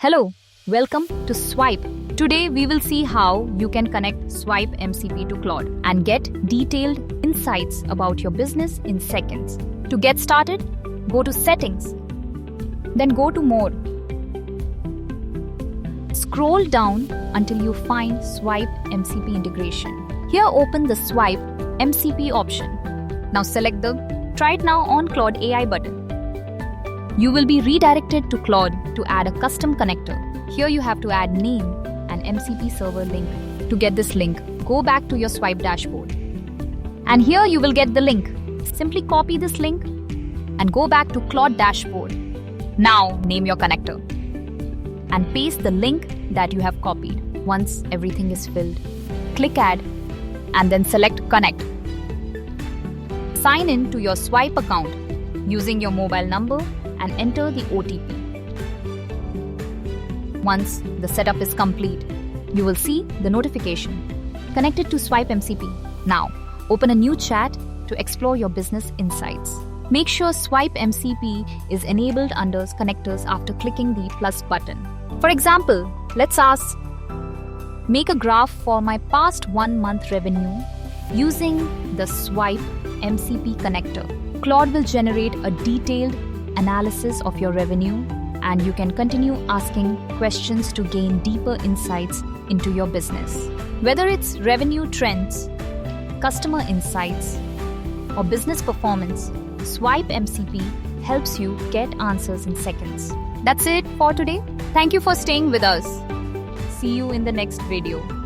Hello, welcome to Swipe. Today we will see how you can connect SwipeMCP to Claude and get detailed insights about your business in seconds. To get started, go to Settings, then go to More. Scroll down until you find SwipeMCP integration. Here open the SwipeMCP option. Now select the Try it now on Claude AI button. You will be redirected to Claude to add a custom connector. Here you have to add name and MCP server link. To get this link, go back to your Swipe dashboard. And here you will get the link. Simply copy this link and go back to Claude dashboard. Now name your connector and paste the link that you have copied. Once everything is filled, click Add and then select Connect. Sign in to your Swipe account using your mobile number and enter the OTP. Once the setup is complete, you will see the notification connected to SwipeMCP. Now, open a new chat to explore your business insights. Make sure SwipeMCP is enabled under Connectors after clicking the plus button. For example, let's ask, make a graph for my past 1 month revenue using the SwipeMCP connector. Claude will generate a detailed analysis of your revenue, and you can continue asking questions to gain deeper insights into your business. Whether it's revenue trends, customer insights, or business performance, SwipeMCP helps you get answers in seconds. That's it for today. Thank you for staying with us. See you in the next video.